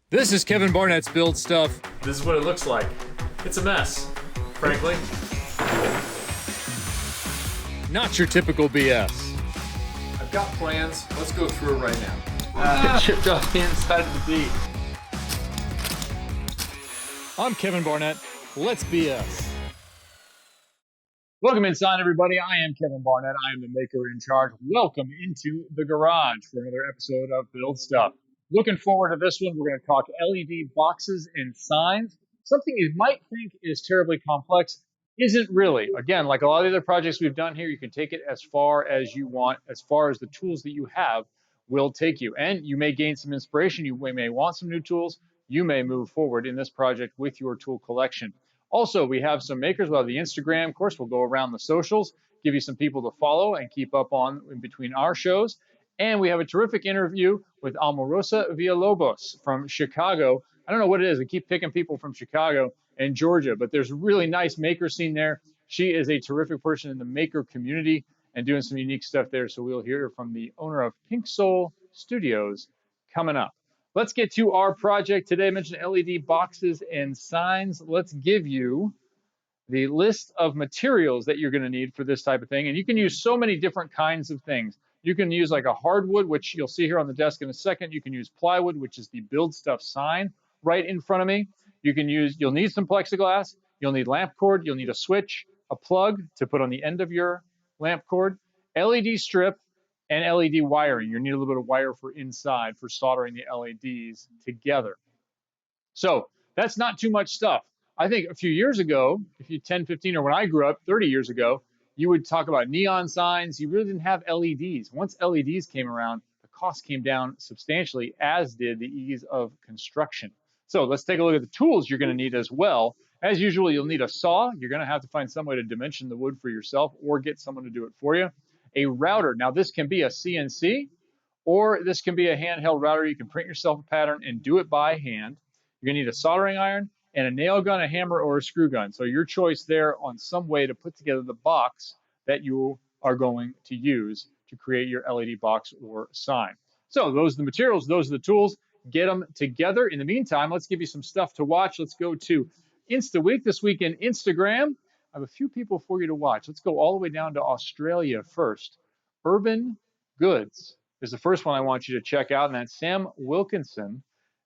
This is Kevin Barnett's Build Stuff. This is what it looks like. It's a mess, frankly. Not your typical BS. I've got plans. Let's go through it right now. Chipped off the inside of the beat. I'm Kevin Barnett. Let's BS. Welcome inside, everybody. I am Kevin Barnett. I am the maker in charge. Welcome into the garage for another episode of Build Stuff. Looking forward to this one. We're going to talk LED boxes and signs. Something you might think is terribly complex isn't really. Again, like a lot of the other projects we've done here, you can take it as far as you want, as far as the tools that you have will take you. And you may gain some inspiration. You may want some new tools. You may move forward in this project with your tool collection. Also, we have some makers. We'll have the Instagram. Of course, we'll go around the socials, give you some people to follow and keep up on in between our shows. And we have a terrific interview with Alma Villalobos from Chicago. I don't know what it is. We keep picking people from Chicago and Georgia, but there's a really nice maker scene there. She is a terrific person in the maker community and doing some unique stuff there. So we'll hear from the owner of Pink Soul Studios coming up. Let's get to our project today. I mentioned LED boxes and signs. Let's give you the list of materials that you're going to need for this type of thing. And you can use so many different kinds of things. You can use like a hardwood, which you'll see here on the desk in a second. You can use plywood, which is the Build Stuff sign right in front of me. You'll need some plexiglass. You'll need lamp cord. You'll need a switch, a plug to put on the end of your lamp cord, LED strip, and LED wiring. You need a little bit of wire for inside for soldering the LEDs together. So that's not too much stuff. I think a few years ago, if you 10, 15, or when I grew up 30 years ago, you would talk about neon signs. You really didn't have LEDs. Once LEDs came around, the cost came down substantially, as did the ease of construction. So let's take a look at the tools you're going to need as well. As usual, you'll need a saw. You're going to have to find some way to dimension the wood for yourself or get someone to do it for you. A router. Now, this can be a CNC or this can be a handheld router. You can print yourself a pattern and do it by hand. You're going to need a soldering iron and a nail gun, a hammer, or a screw gun. So your choice there on some way to put together the box that you are going to use to create your LED box or sign. So those are the materials, those are the tools. Get them together. In the meantime, let's give you some stuff to watch. Let's go to InstaWeek this week in Instagram. I have a few people for you to watch. Let's go all the way down to Australia first. Urban Goods is the first one I want you to check out, and that's Sam Wilkinson.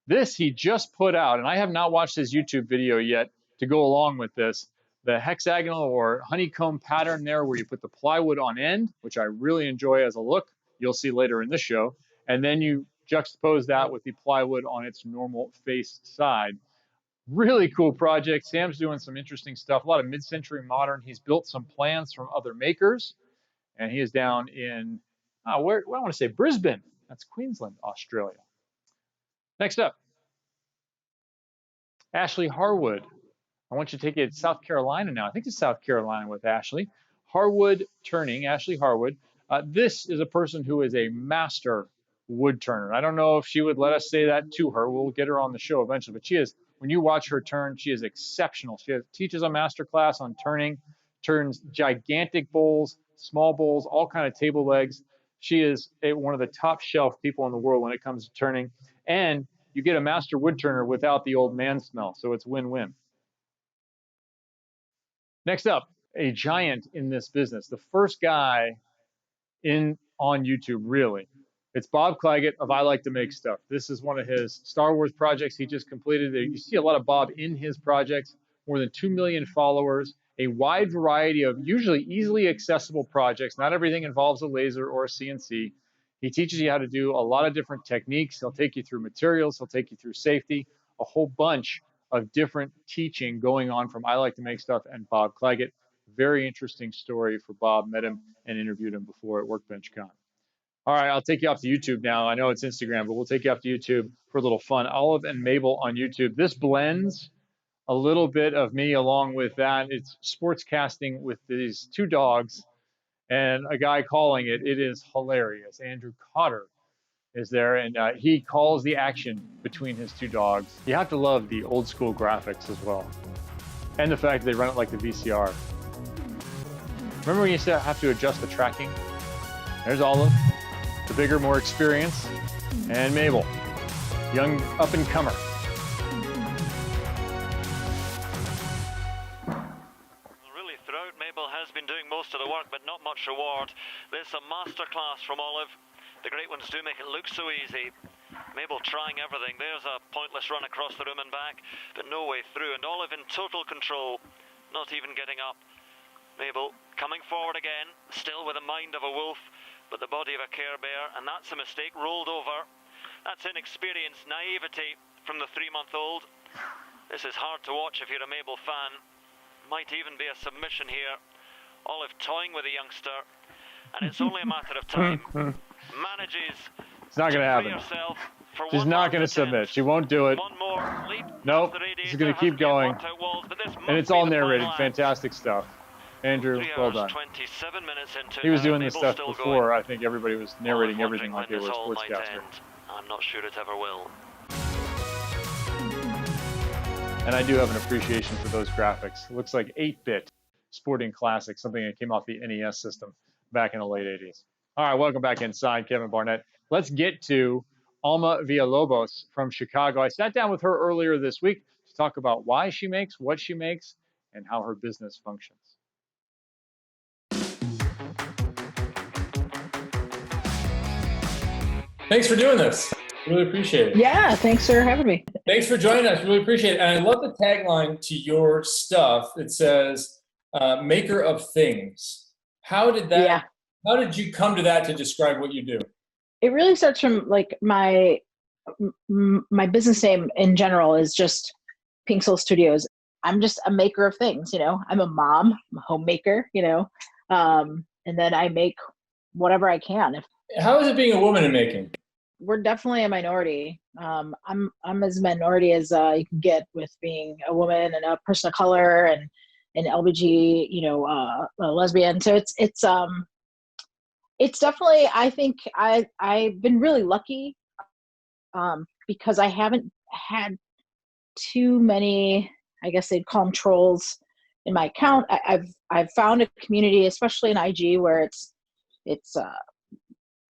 This he just put out, and I have not watched his YouTube video yet to go along with this. The hexagonal or honeycomb pattern there where you put the plywood on end, which I really enjoy as a look. You'll see later in this show. And then you juxtapose that with the plywood on its normal face side. Really cool project. Sam's doing some interesting stuff, a lot of mid-century modern. He's built some plans from other makers, and he is down in, I want to say Brisbane. That's Queensland, Australia. Next up, Ashley Harwood. I want you to take it to South Carolina now. I think it's South Carolina with Ashley. Harwood Turning, Ashley Harwood. This is a person who is a master wood turner. I don't know if she would let us say that to her. We'll get her on the show eventually, but she is, when you watch her turn, she is exceptional. She teaches a master class on turning, turns gigantic bowls, small bowls, all kind of table legs. She is one of the top shelf people in the world when it comes to turning. And you get a master wood turner without the old man smell, so it's win-win. Next up, a giant in this business, the first guy on YouTube, really. It's Bob Claggett of I Like to Make Stuff. This is one of his Star Wars projects he just completed. You see a lot of Bob in his projects, more than 2 million followers, a wide variety of usually easily accessible projects. Not everything involves a laser or a CNC. He teaches you how to do a lot of different techniques. He'll take you through materials. He'll take you through safety, a whole bunch of different teaching going on from I Like to Make Stuff and Bob Claggett. Very interesting story for Bob. Met him and interviewed him before at Workbench Con. All right, I'll take you off to YouTube now. I know it's Instagram, but we'll take you off to YouTube for a little fun. Olive and Mabel on YouTube. This blends a little bit of me along with that. It's sportscasting with these two dogs and a guy calling it. It is hilarious. Andrew Cotter is there, and he calls the action between his two dogs. You have to love the old school graphics as well, and the fact that they run it like the VCR. Remember when you used to have to adjust the tracking? There's Olive, the bigger, more experienced, and Mabel, young up-and-comer. but not much reward. There's a masterclass from Olive. The great ones do make it look so easy. Mabel trying everything. There's a pointless run across the room and back, but no way through. And Olive in total control, not even getting up. Mabel coming forward again, still with the mind of a wolf, but the body of a Care Bear, and that's a mistake rolled over. That's inexperience, naivety from the 3-month-old. This is hard to watch if you're a Mabel fan. Might even be a submission here. Olive toying with the youngster, and it's only a matter of time. Manages It's not going to free happen. herself for She's one not last going to submit. attempt. She won't do it. One more leap. Nope. past the She's going to radiator, keep going. hasn't yet worked out walls, but this And must it's be all the narrated. final act. Fantastic stuff. Andrew, 3 well hours, done. 27 minutes into He was it, doing this Mabel's stuff still before. going. I think everybody was narrating Olive everything like they wondering were a when this all might sportscaster. end. I'm not sure it ever will. And I do have an appreciation for those graphics. It looks like 8-bit sporting classic, something that came off the NES system back in the late 80s. All right, welcome back inside, Kevin Barnett. Let's get to Alma Villalobos from Chicago. I sat down with her earlier this week to talk about why she makes what she makes and how her business functions. Thanks for doing this. Really appreciate it. Yeah, thanks for having me. Thanks for joining us. Really appreciate it. And I love the tagline to your stuff. It says, maker of things. How did that, Yeah. how did you come to that to describe what you do? It really starts from like my business name in general is just Pink Soul Studios. I'm just a maker of things, you know. I'm a mom, I'm a homemaker, you know, and then I make whatever I can. If How is it being a woman in making? we're definitely a minority. I'm as minority as you can get with being a woman and a person of color and an LBG, you know, a lesbian. So it's definitely, I think I've been really lucky because I haven't had too many, I guess they'd call them trolls in my account. I've found a community, especially in IG, where it's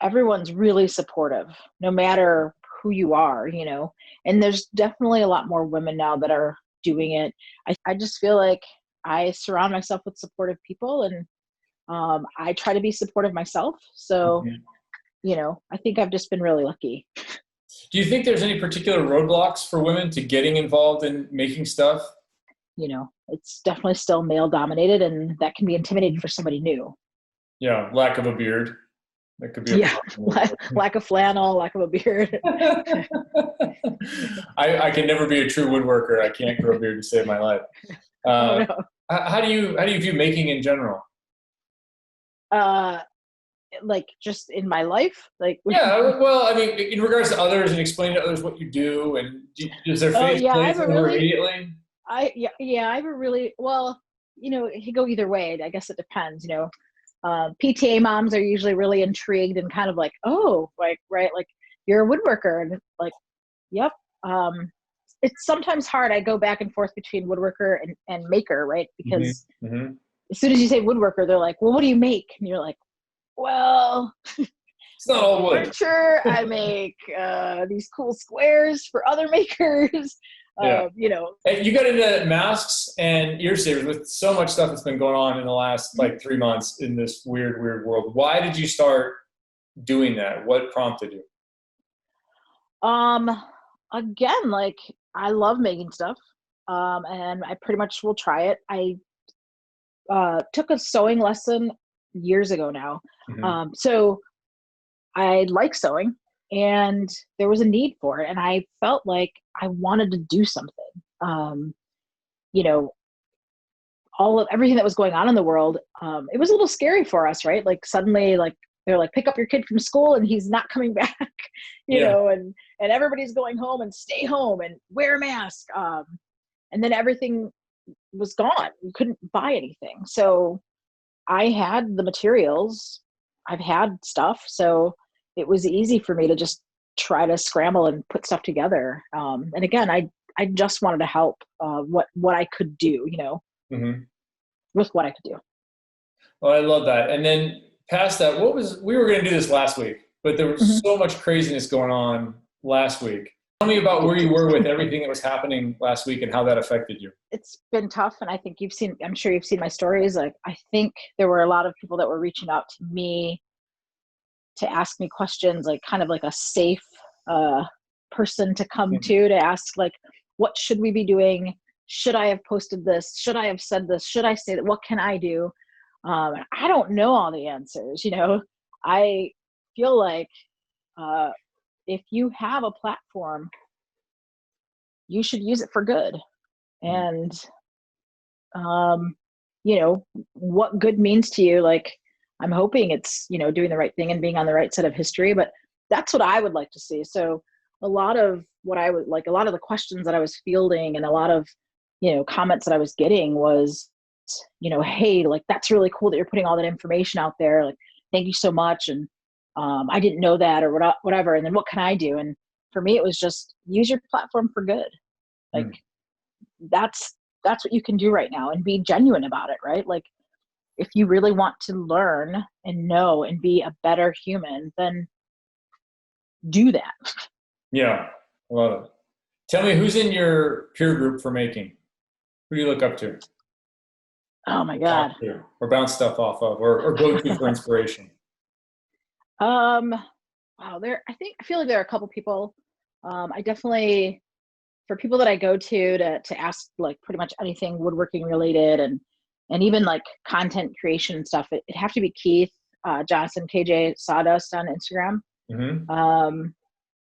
everyone's really supportive, no matter who you are, you know. And there's definitely a lot more women now that are doing it. I just feel like I surround myself with supportive people, and I try to be supportive myself. So, you know, I think I've just been really lucky. Do you think there's any particular roadblocks for women to getting involved in making stuff? You know, it's definitely still male dominated, and that can be intimidating for somebody new. Yeah, lack of a beard. That could be a problem. Lack of flannel, lack of a beard. I can never be a true woodworker. I can't grow a beard to save my life. Oh, no. How do you view making in general? Like just in my life, like Yeah, well, I mean, in regards to others and explaining to others what you do, and does their face yeah, I play have a somewhere really- immediately? I have a really, well, you know, it could go either way. I guess it depends, you know. PTA moms are usually really intrigued and kind of like, oh, like, right, like you're a woodworker, and like, yep. It's sometimes hard. I go back and forth between woodworker and maker, right? Because as soon as you say woodworker, they're like, well, what do you make? And you're like, well, It's not all wood. furniture. I make these cool squares for other makers. Yeah. You know, And you got into masks and ear savers with so much stuff that's been going on in the last like 3 months in this weird world. Why did you start doing that? What prompted you? again, like I love making stuff, and I pretty much will try it. I took a sewing lesson years ago now, so I like sewing, and there was a need for it, and I felt like I wanted to do something. You know, everything that was going on in the world, it was a little scary for us, right? Like suddenly, like they're like, pick up your kid from school and he's not coming back, you know, and everybody's going home and stay home and wear a mask. And then everything was gone. You couldn't buy anything. So I had the materials, I've had stuff. So it was easy for me to just try to scramble and put stuff together. And again, I just wanted to help what I could do, you know, with what I could do. Well, I love that. And then past that, we were going to do this last week, but there was so much craziness going on last week. Tell me about where you were with everything that was happening last week and how that affected you. It's been tough, and I think I'm sure you've seen my stories. Like, I think there were a lot of people that were reaching out to me to ask me questions, like kind of like a safe person to come to ask, like, what should we be doing? Should I have posted this? Should I have said this? Should I say that? What can I do? I don't know all the answers. I feel like if you have a platform, you should use it for good. And what good means to you, like, I'm hoping it's doing the right thing and being on the right side of history, but that's what I would like to see. So a lot of what I would like, a lot of the questions that I was fielding and a lot of comments that I was getting was, hey, like, that's really cool that you're putting all that information out there, like, thank you so much, and I didn't know that, or whatever, and then what can I do? And for me, it was just use your platform for good. Like, that's what you can do right now, and be genuine about it, right? Like, if you really want to learn and know and be a better human, then do that. Yeah, I love it. Tell me, who's in your peer group for making? Who do you look up to? Oh my God. Or bounce stuff off of, or go to for inspiration? Wow, I feel like there are a couple people. I definitely, for people that I go to ask, like, pretty much anything woodworking related and even like content creation and stuff, it'd have to be Keith Johnson, KJ Sawdust on Instagram. Mm-hmm.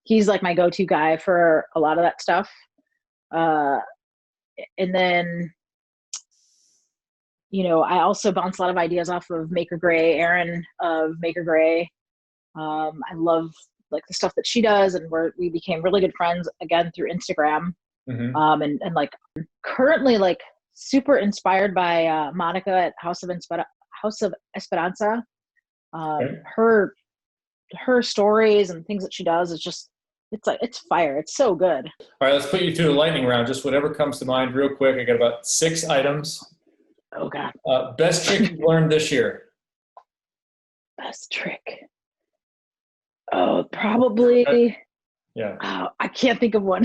He's like my go-to guy for a lot of that stuff. And then, I also bounce a lot of ideas off of Maker Gray, Erin of Maker Gray. I love like the stuff that she does, and we became really good friends again through Instagram. Mm-hmm. And like currently, like, super inspired by Monica at House of Esperanza. Okay. Her stories and things that she does is just, it's fire. It's so good. All right, let's put you through the lightning round. Just whatever comes to mind real quick. I got about 6 items. Oh God. Best trick you've learned this year? Best trick. Oh, probably. Yeah. Oh, I can't think of one.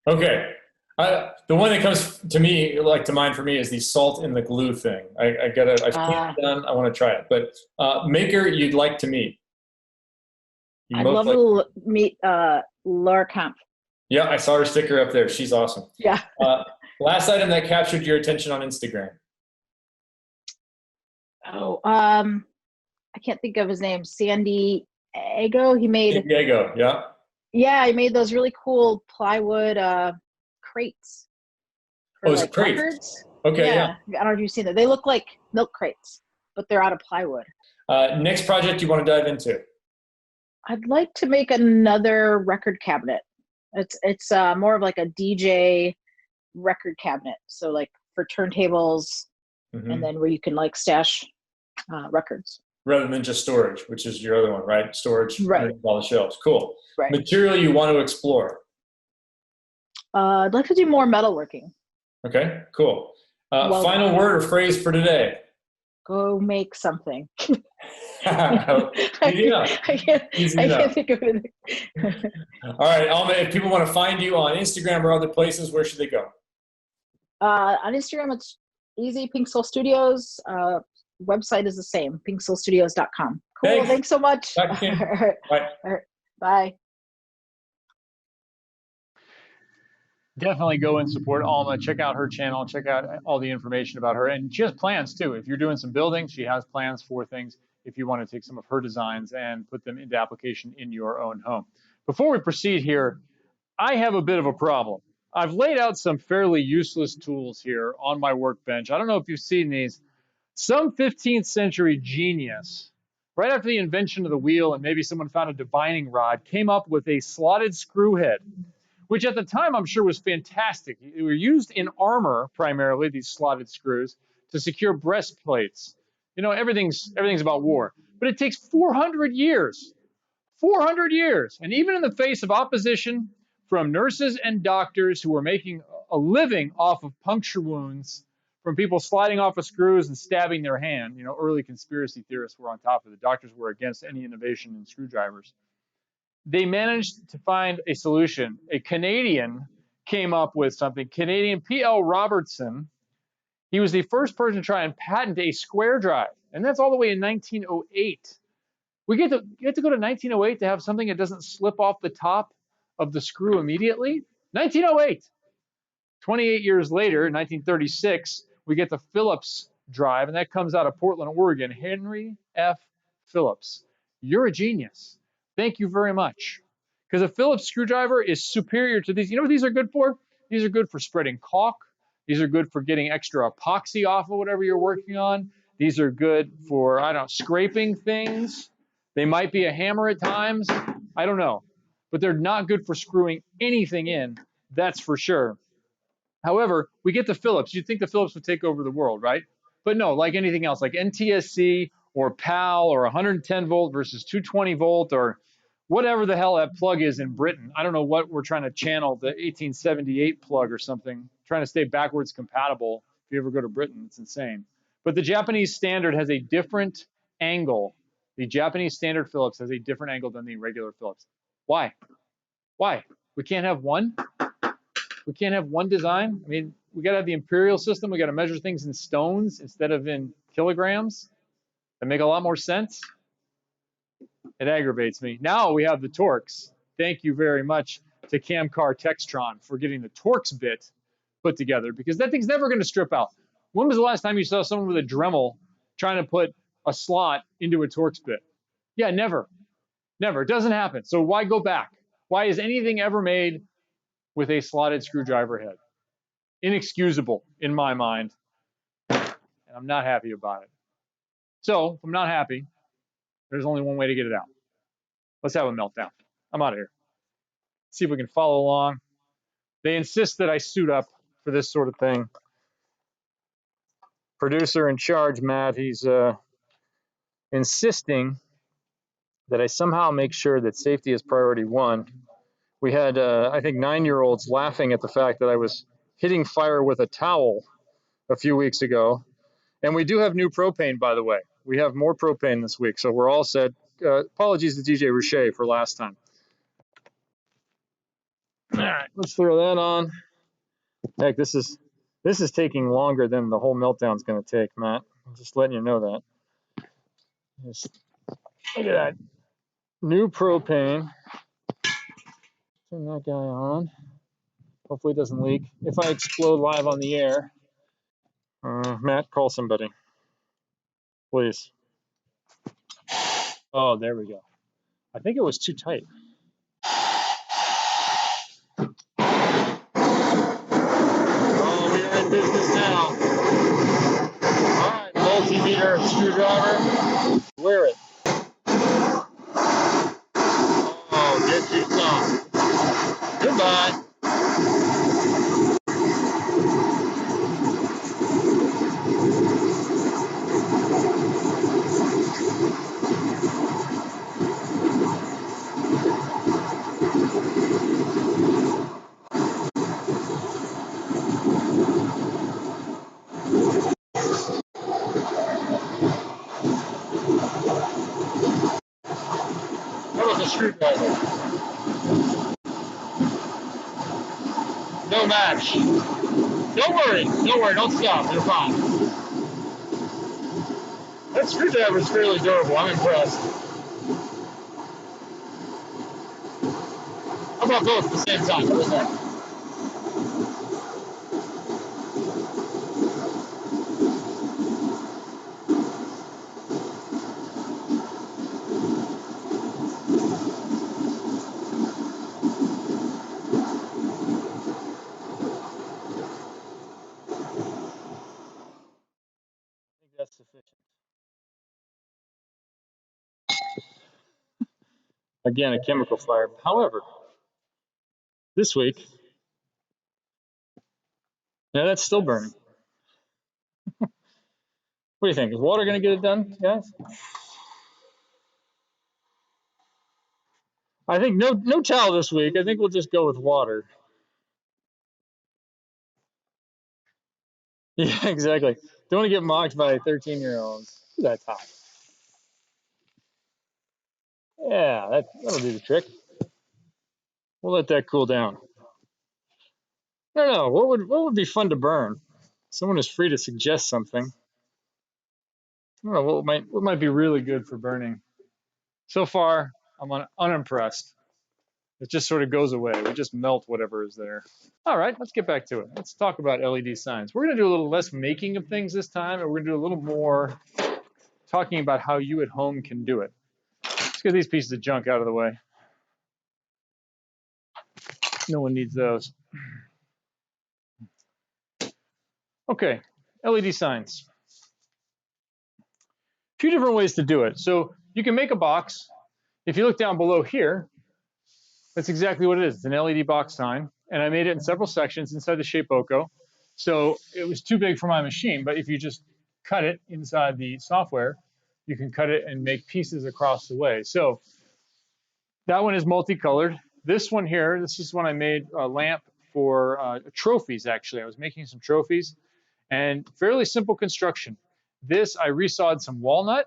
Okay. The one that comes to mind for me is the salt in the glue thing. I've seen it done. I want to try it. But maker you'd like to meet? I'd love to meet Laura Kampf. Yeah, I saw her sticker up there. She's awesome. Yeah. Last item that captured your attention on Instagram? Oh, I can't think of his name. Sandy Ego. He made. Diego, yeah. Yeah, he made those really cool plywood crates. For, it's crates. Records. Okay, yeah. I don't know if you've seen them. They look like milk crates, but they're out of plywood. Next project you want to dive into? I'd like to make another record cabinet. It's more of like a DJ record cabinet. So like for turntables, and then where you can like stash records. Rather than just storage, which is your other one, right? Storage, right? All the shelves. Cool. Right. Material you want to explore? I'd like to do more metalworking. Okay, cool. Final word or phrase for today? Go make something. Easy enough. I can't think of anything. All right, Alma, if people want to find you on Instagram or other places, where should they go? On Instagram, it's easy, Pink Soul Studios. Website is the same, pinksoulstudios.com. Cool, thanks so much. Bye. All right, bye. Definitely go and support Alma. Check out her channel. Check out all the information about her. And she has plans too. If you're doing some building, she has plans for things if you want to take some of her designs and put them into application in your own home. Before we proceed here, I have a bit of a problem. I've laid out some fairly useless tools here on my workbench. I don't know if you've seen these. Some 15th century genius, right after the invention of the wheel, and maybe someone found a divining rod, came up with a slotted screw head, which at the time I'm sure was fantastic. They were used in armor primarily, these slotted screws, to secure breastplates. You know, everything's about war. But it takes 400 years. 400 years. And even in the face of opposition from nurses and doctors who were making a living off of puncture wounds from people sliding off of screws and stabbing their hand, you know, early conspiracy theorists were on top of it. The doctors were against any innovation in screwdrivers. they managed to find a solution. A Canadian came up with something. Canadian P.L. Robertson. He was the first person to try and patent a square drive, and that's all the way in 1908. We get to go to 1908 to have something that doesn't slip off the top of the screw immediately. 1908. 28 years later, in 1936, we get the Phillips drive, and that comes out of Portland, Oregon. Henry F. Phillips. You're a genius. Thank you very much. Because a Phillips screwdriver is superior to these. You know what these are good for? These are good for spreading caulk. These are good for getting extra epoxy off of whatever you're working on. These are good for, I don't know, scraping things. They might be a hammer at times. I don't know. But they're not good for screwing anything in. That's for sure. However, we get the Phillips. You'd think the Phillips would take over the world, right? But no, like anything else, like NTSC or PAL or 110 volt versus 220 volt or whatever the hell that plug is in Britain. I don't know what we're trying to channel, the 1878 plug or something, trying to stay backwards compatible. If you ever go to Britain, it's insane. But the Japanese standard has a different angle. The Japanese standard Phillips has a different angle than the regular Phillips. Why? Why? We can't have one? We can't have one design? I mean, we got to have the imperial system. We got to measure things in stones instead of in kilograms. That make a lot more sense. It aggravates me. Now we have the Torx. Thank you very much to Camcar Textron for getting the Torx bit put together, because that thing's never going to strip out. When was the last time you saw someone with a Dremel trying to put a slot into a Torx bit? Yeah, never. Never. It doesn't happen. So why go back? Why is anything ever made with a slotted screwdriver head? Inexcusable in my mind, and I'm not happy about it. So if I'm not happy, there's only one way to get it out. Let's have a meltdown. I'm out of here. See if we can follow along. They insist that I suit up for this sort of thing. Producer in charge, Matt, he's insisting that I somehow make sure that safety is priority one. We had, I think, 9-year-olds laughing at the fact that I was hitting fire with a towel a few weeks ago. And we do have new propane, by the way. We have more propane this week, so we're all set. Apologies to DJ Richer for last time. All right, let's throw that on. Heck, this is taking longer than the whole meltdown's going to take, Matt. I'm just letting you know that. Just, look at that. New propane. Turn that guy on. Hopefully it doesn't leak. If I explode live on the air, Matt, call somebody. Please. Oh, there we go. I think it was too tight. Oh, we are in business now. All right, multimeter screwdriver. Wear it. Oh, get too soft. Goodbye. That was a screwdriver. No match. Don't worry, don't stop, you're fine. That screwdriver is fairly durable, I'm impressed. How about both at the same time? What is that? I think that's sufficient. Again, a chemical fire. However, this week, yeah, that's still burning. What do you think? Is water going to get it done, guys? I think no towel this week. I think we'll just go with water. Yeah, exactly. Don't want to get mocked by 13-year-olds. That's hot. Yeah, that'll do the trick. We'll let that cool down. I don't know. What would be fun to burn? Someone is free to suggest something. I don't know what might be really good for burning. So far, I'm unimpressed. It just sort of goes away. We just melt whatever is there. All right, let's get back to it. Let's talk about LED signs. We're going to do a little less making of things this time, and we're going to do a little more talking about how you at home can do it. Let's get these pieces of junk out of the way. No one needs those. Okay, LED signs. A few different ways to do it. So you can make a box. If you look down below here, that's exactly what it is. It's an LED box sign, and I made it in several sections inside the Shapeoko. So it was too big for my machine, but if you just cut it inside the software, you can cut it and make pieces across the way. So that one is multicolored. This one here, this is when I made a lamp for trophies, actually. I was making some trophies, and fairly simple construction. This, I resawed some walnut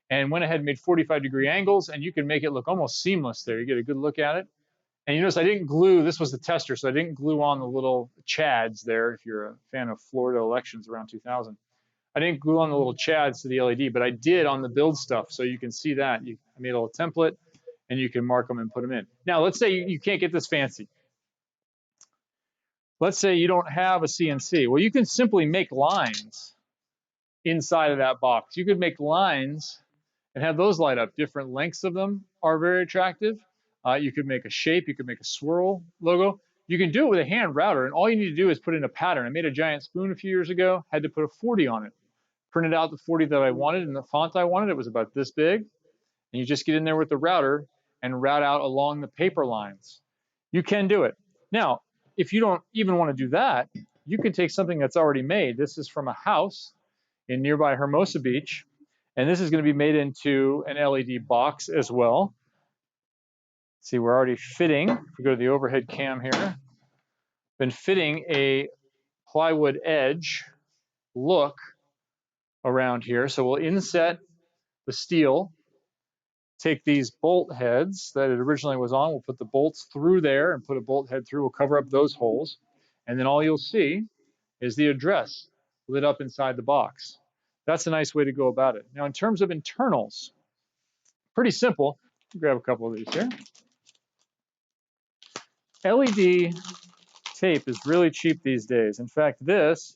and went ahead and made 45-degree angles, and you can make it look almost seamless there. You get a good look at it. And you notice I didn't glue, this was the tester, so I didn't glue on the little chads there, if you're a fan of Florida elections around 2000. I didn't glue on the little chads to the LED, but I did on the build stuff, so you can see that. I made a little template, and you can mark them and put them in. Now, let's say you can't get this fancy. Let's say you don't have a CNC. Well, you can simply make lines inside of that box. You could make lines and have those light up. Different lengths of them are very attractive. You could make a shape, you could make a swirl logo. You can do it with a hand router, and all you need to do is put in a pattern. I made a giant spoon a few years ago, had to put a 40 on it. Printed out the 40 that I wanted and the font I wanted. It was about this big. And you just get in there with the router and route out along the paper lines. You can do it. Now, if you don't even want to do that, you can take something that's already made. This is from a house in nearby Hermosa Beach, and this is going to be made into an LED box as well. See, we're already fitting, if we go to the overhead cam here, been fitting a plywood edge look around here. So we'll inset the steel, take these bolt heads that it originally was on, we'll put the bolts through there and put a bolt head through, we'll cover up those holes, and then all you'll see is the address lit up inside the box. That's a nice way to go about it. Now, in terms of internals, pretty simple. Grab a couple of these here. LED tape is really cheap these days. In fact, this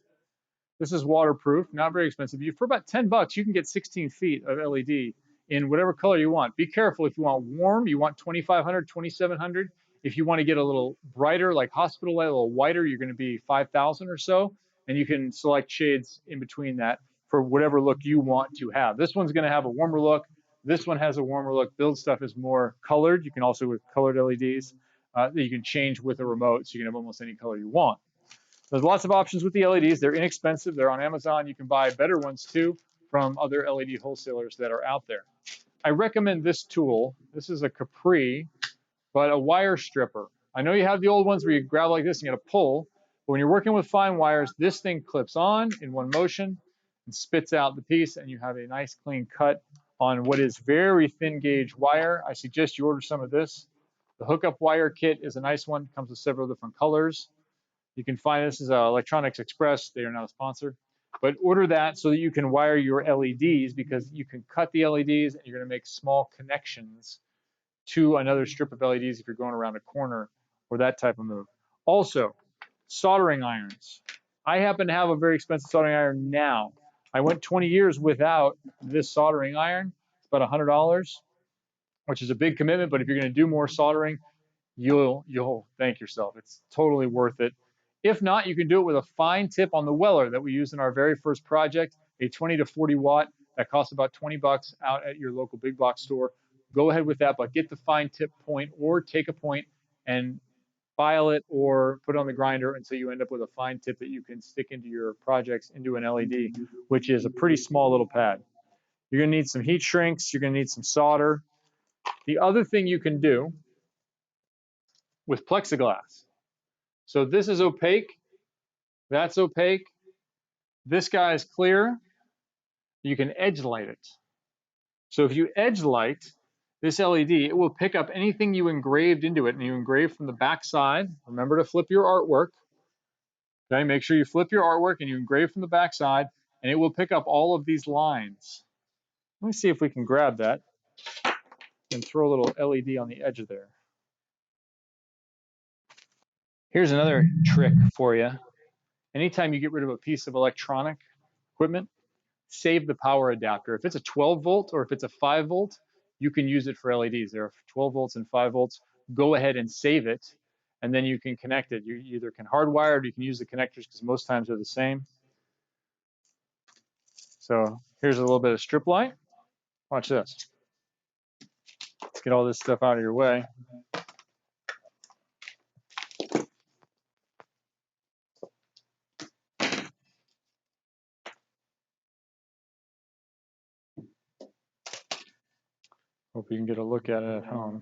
is waterproof, not very expensive. For about 10 bucks, you can get 16 feet of LED in whatever color you want. Be careful. If you want warm, you want 2500, 2700. If you want to get a little brighter, like hospital light, a little whiter, you're going to be 5000 or so. And you can select shades in between that for whatever look you want to have. This one's going to have a warmer look. This one has a warmer look. Build stuff is more colored. You can also with colored LEDs that you can change with a remote, so you can have almost any color you want. There's lots of options with the LEDs. They're inexpensive. They're on Amazon. You can buy better ones too from other LED wholesalers that are out there. I recommend this tool. This is a Capri, but a wire stripper. I know you have the old ones where you grab like this and you got to pull. But when you're working with fine wires, this thing clips on in one motion and spits out the piece, and you have a nice clean cut on what is very thin gauge wire. I suggest you order some of this. The hookup wire kit is a nice one. It comes with several different colors. You can find this as Electronics Express. They are not a sponsor. But order that so that you can wire your LEDs, because you can cut the LEDs and you're going to make small connections to another strip of LEDs if you're going around a corner or that type of move. Also, soldering irons. I happen to have a very expensive soldering iron now. I went 20 years without this soldering iron. It's about $100, which is a big commitment, but if you're going to do more soldering, you'll thank yourself. It's totally worth it. If not, you can do it with a fine tip on the Weller that we used in our very first project, a 20 to 40 watt that costs about 20 bucks out at your local big box store. Go ahead with that, but get the fine tip point, or take a point and file it or put it on the grinder until you end up with a fine tip that you can stick into your projects into an LED, which is a pretty small little pad. You're gonna need some heat shrinks, you're gonna need some solder. The other thing you can do with plexiglass. So this is opaque, that's opaque, this guy is clear. You can edge light it. So if you edge light this LED, it will pick up anything you engraved into it, and you engrave from the back side. Remember to flip your artwork. Okay, make sure you flip your artwork and you engrave from the back side, and it will pick up all of these lines. Let me see if we can grab that and throw a little LED on the edge of there. Here's another trick for you. Anytime you get rid of a piece of electronic equipment, save the power adapter. If it's a 12 volt or if it's a 5 volt, you can use it for LEDs. There are 12 volts and 5 volts. Go ahead and save it, and then you can connect it. You either can hardwire it or you can use the connectors because most times they're the same. So here's a little bit of strip light. Watch this. Let's get all this stuff out of your way. Hope you can get a look at it at home.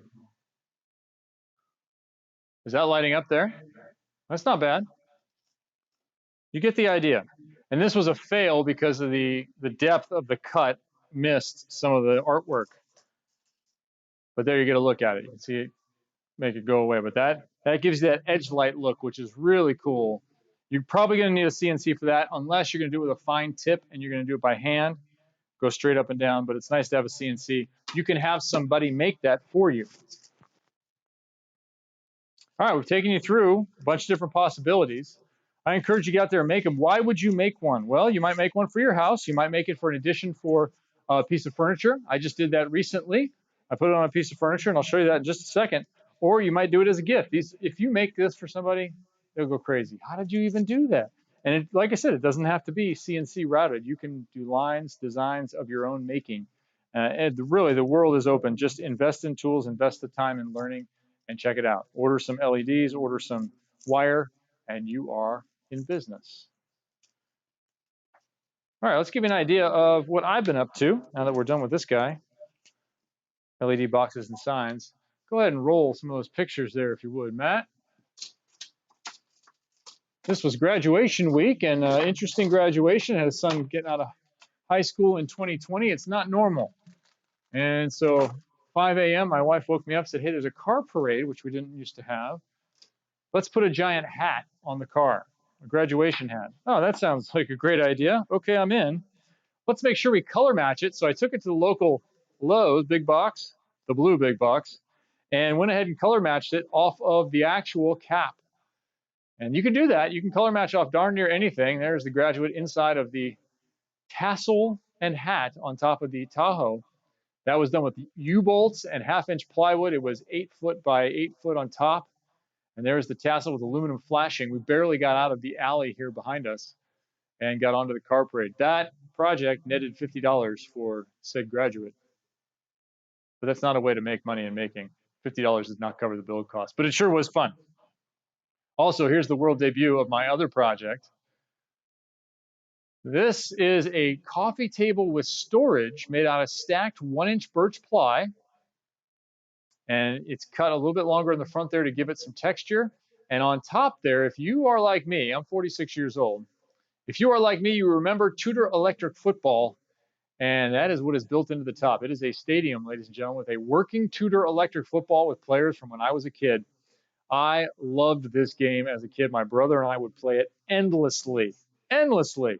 Is that lighting up there? That's not bad. You get the idea. And this was a fail because of the depth of the cut missed some of the artwork. But there you get a look at it. You can see it make it go away. But that gives you that edge light look, which is really cool. You're probably going to need a CNC for that unless you're going to do it with a fine tip and you're going to do it by hand. Go straight up and down, but it's nice to have a CNC. You can have somebody make that for you. All right, we've taken you through a bunch of different possibilities. I encourage you to get out there and make them. Why would you make one? Well, you might make one for your house. You might make it for an addition for a piece of furniture. I just did that recently. I put it on a piece of furniture, and I'll show you that in just a second. Or you might do it as a gift. If you make this for somebody, they'll go crazy. How did you even do that? And like I said, it doesn't have to be CNC routed. You can do lines, designs of your own making. And really, the world is open. Just invest in tools, invest the time in learning, and check it out. Order some LEDs, order some wire, and you are in business. All right, let's give you an idea of what I've been up to now that we're done with this guy. LED boxes and signs. Go ahead and roll some of those pictures there if you would, Matt. This was graduation week, and interesting graduation. I had a son getting out of high school in 2020. It's not normal. And so 5 a.m., my wife woke me up and said, hey, there's a car parade, which we didn't used to have. Let's put a giant hat on the car, a graduation hat. Oh, that sounds like a great idea. Okay, I'm in. Let's make sure we color match it. So I took it to the local Lowe's big box, the blue big box, and went ahead and color matched it off of the actual cap. And you can do that. You can color match off darn near anything. There's the graduate inside of the tassel and hat on top of the Tahoe. That was done with U-bolts and 1/2-inch plywood. It was 8 foot by 8 foot on top. And there's the tassel with aluminum flashing. We barely got out of the alley here behind us and got onto the car parade. That project netted $50 for said graduate. But that's not a way to make money in making. $50 does not cover the build cost, but it sure was fun. Also, here's the world debut of my other project. This is a coffee table with storage made out of stacked 1-inch birch ply. And it's cut a little bit longer in the front there to give it some texture. And on top there, if you are like me, I'm 46 years old. If you are like me, you remember Tudor electric football, and that is what is built into the top. It is a stadium, ladies and gentlemen, with a working Tudor electric football with players from when I was a kid. I loved this game as a kid. My brother and I would play it endlessly, endlessly.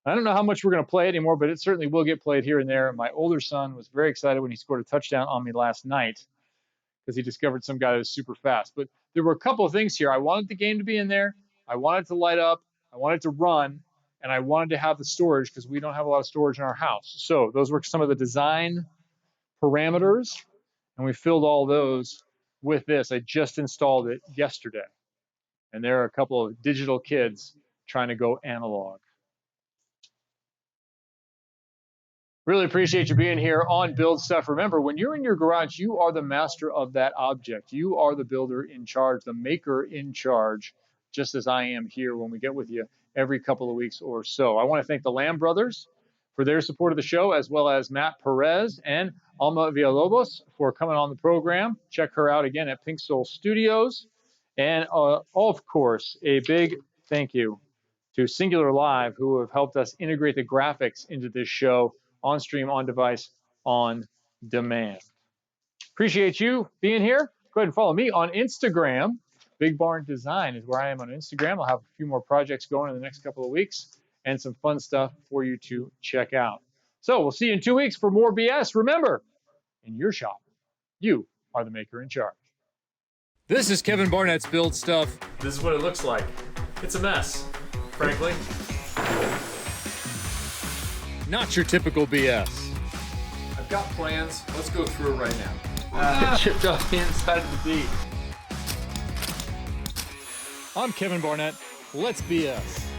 I don't know how much we're going to play it anymore, but it certainly will get played here and there. My older son was very excited when he scored a touchdown on me last night because he discovered some guy that was super fast. But there were a couple of things here. I wanted the game to be in there. I wanted to light up. I wanted to run. And I wanted to have the storage because we don't have a lot of storage in our house. So those were some of the design parameters. And we filled all those with this. I just installed it yesterday. And there are a couple of digital kids trying to go analog. Really appreciate you being here on Build Stuff. Remember, when you're in your garage, you are the master of that object. You are the builder in charge, the maker in charge, just as I am here when we get with you every couple of weeks or so. I want to thank the Lamb brothers for their support of the show, as well as Matt Perez and Alma Villalobos for coming on the program. Check her out again at Pink Soul Studios. And of course, a big thank you to Singular.Live, who have helped us integrate the graphics into this show on stream, on device, on demand. Appreciate you being here. Go ahead and follow me on Instagram. Big Barn Design is where I am on Instagram. I'll have a few more projects going in the next couple of weeks and some fun stuff for you to check out. So we'll see you in 2 weeks for more BS. Remember, in your shop, you are the maker in charge. This is Kevin Barnett's Build Stuff. This is what it looks like. It's a mess, frankly. Not your typical BS. I've got plans. Let's go through it right now. Chipped off the inside of the beat. I'm Kevin Barnett. Let's BS.